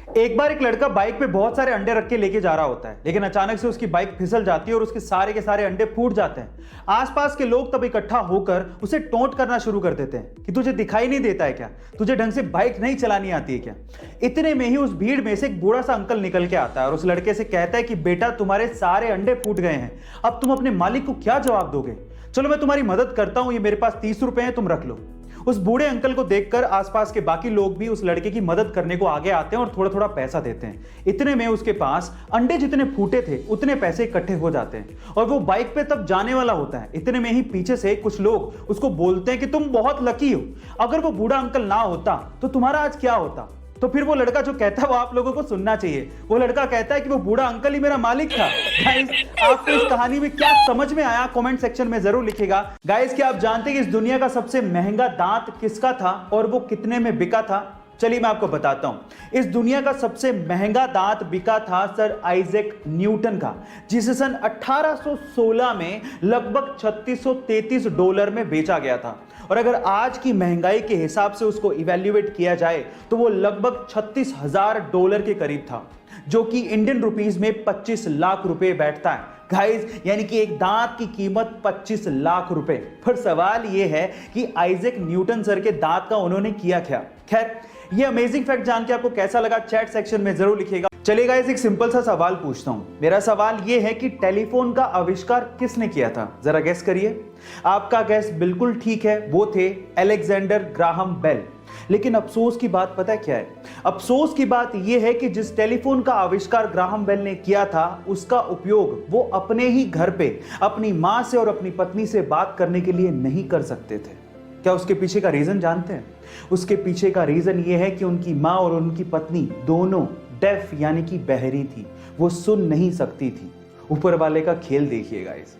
एक बार एक लड़का बाइक पे बहुत सारे अंडे रख के लेके जा रहा होता है, लेकिन अचानक से उसकी बाइक फिसल जाती है और उसके सारे के सारे अंडे फूट जाते हैं। आसपास के लोग तब इकट्ठा होकर उसे टोंट करना शुरू कर देते हैं कि तुझे दिखाई नहीं देता है क्या, तुझे ढंग से बाइक नहीं चलानी आती है क्या। इतने में ही उस भीड़ में से एक बूढ़ा सा अंकल निकल के आता है और उस लड़के से कहता है कि बेटा, तुम्हारे सारे अंडे फूट गए हैं, अब तुम अपने मालिक को क्या जवाब दोगे। चलो मैं तुम्हारी मदद करता हूं, ये मेरे पास 30 रुपए हैं, तुम रख लो। उस बूढ़े अंकल को देखकर आसपास के बाकी लोग भी उस लड़के की मदद करने को आगे आते हैं और थोड़ा थोड़ा पैसा देते हैं। इतने में उसके पास अंडे जितने फूटे थे उतने पैसे इकट्ठे हो जाते हैं और वो बाइक पे तब जाने वाला होता है। इतने में ही पीछे से कुछ लोग उसको बोलते हैं कि तुम बहुत लकी हो, अगर वो बूढ़ा अंकल ना होता तो तुम्हारा आज क्या होता। तो फिर वो लड़का जो कहता है वो आप लोगों को सुनना चाहिए। वो लड़का कहता है कि वो बूढ़ा अंकल ही मेरा मालिक था। गाइस, आपको इस कहानी में क्या समझ में आया कमेंट सेक्शन में जरूर लिखिएगा। गाइस, क्या आप जानते हैं कि इस दुनिया का सबसे महंगा दांत किसका था और वो कितने में बिका था? चलिए मैं आपको बताता हूं। इस दुनिया का सबसे महंगा दांत बिका था सर आइजैक न्यूटन का, जिसे सन 1816 में लगभग $3633 में बेचा गया था। और अगर आज की महंगाई के हिसाब से उसको इवैल्यूएट किया जाए तो वो लगभग $36,000 के करीब था, जो कि इंडियन रुपीस में 25 लाख रुपए बैठता है। गाइस, यानी कि एक दांत की कीमत 25 लाख रुपए। पर सवाल यह है कि आइजैक न्यूटन सर के दांत का उन्होंने किया क्या। खैर, ये अमेजिंग फैक्ट जान के आपको कैसा लगा चैट सेक्शन में जरूर लिखिएगा। चलिए गाइस, एक सिंपल सा सवाल पूछता हूं। मेरा सवाल यह है कि टेलीफोन का आविष्कार किसने किया था? जरा गेस करिए। आपका गेस बिल्कुल ठीक है, वो थे अलेक्जेंडर ग्राहम बेल। लेकिन अफसोस की बात पता है क्या है? अफसोस की बात यह है कि जिस टेलीफोन का आविष्कार ग्राहम बेल ने किया था, उसका उपयोग वो अपने ही घर पे अपनी मां से और अपनी पत्नी से बात करने के लिए नहीं कर सकते थे। क्या उसके पीछे का रीजन जानते हैं? उसके पीछे का रीजन यह है कि उनकी मां और उनकी पत्नी दोनों डेफ यानी कि बहरी थी, वो सुन नहीं सकती थी। ऊपर वाले का खेल देखिए गाइस।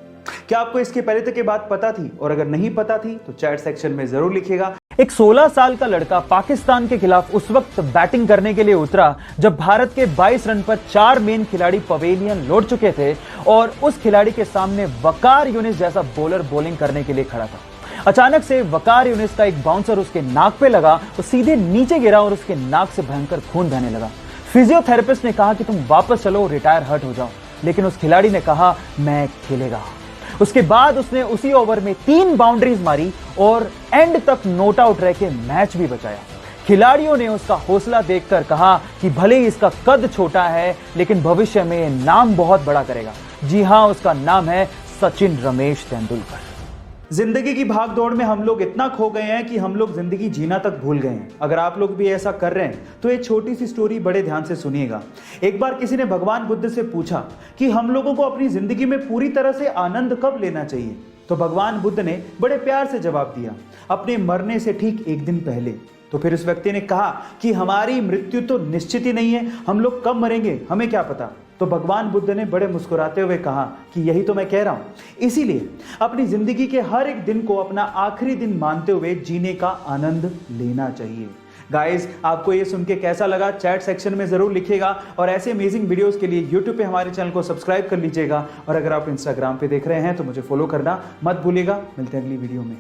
क्या आपको इसके पहले तक ये बात पता थी? और अगर नहीं पता थी तो चैट सेक्शन में जरूर लिखिएगा। एक 16 साल का लड़का पाकिस्तान के खिलाफ उस वक्त बैटिंग करने के लिए उतरा जब भारत के 22 रन पर 4 मेन खिलाड़ी पवेलियन लौट चुके थे और उस खिलाड़ी के सामने वकार यूनिस जैसा बॉलर बॉलिंग करने के लिए खड़ा था। अचानक से वकार यूनिस का एक बाउंसर उसके नाक पे लगा, वो सीधे नीचे गिरा और उसके नाक से भयंकर खून बहने लगा। फिजियोथेरेपिस्ट ने कहा कि तुम वापस चलो, रिटायर हर्ट हो जाओ, लेकिन उस खिलाड़ी ने कहा मैं खेलेगा। उसके बाद उसने उसी ओवर में 3 बाउंड्रीज मारी और एंड तक नॉट आउट रह के मैच भी बचाया। खिलाड़ियों ने उसका हौसला देखकर कहा कि भले ही इसका कद छोटा है लेकिन भविष्य में नाम बहुत बड़ा करेगा। जी हां, उसका नाम है सचिन रमेश तेंदुलकर। जिंदगी की भाग दौड़ में हम लोग इतना खो गए हैं कि हम लोग जिंदगी जीना तक भूल गए हैं। अगर आप लोग भी ऐसा कर रहे हैं तो एक छोटी सी स्टोरी बड़े ध्यान से सुनिएगा। एक बार किसी ने भगवान बुद्ध से पूछा कि हम लोगों को अपनी जिंदगी में पूरी तरह से आनंद कब लेना चाहिए? तो भगवान बुद्ध ने बड़े प्यार से जवाब दिया, अपने मरने से ठीक 1 दिन पहले। तो फिर उस व्यक्ति ने कहा कि हमारी मृत्यु तो निश्चित ही नहीं है, हम लोग कब मरेंगे हमें क्या पता। तो भगवान बुद्ध ने बड़े मुस्कुराते हुए कहा कि यही तो मैं कह रहा हूं। इसीलिए अपनी जिंदगी के हर एक दिन को अपना आखिरी दिन मानते हुए जीने का आनंद लेना चाहिए। गाइस, आपको ये सुन के कैसा लगा चैट सेक्शन में जरूर लिखिएगा और ऐसे अमेजिंग वीडियोस के लिए यूट्यूब पे हमारे चैनल को सब्सक्राइब कर लीजिएगा और अगर आप इंस्टाग्राम पे देख रहे हैं तो मुझे फॉलो करना मत भूलिएगा। मिलते हैं अगली वीडियो में।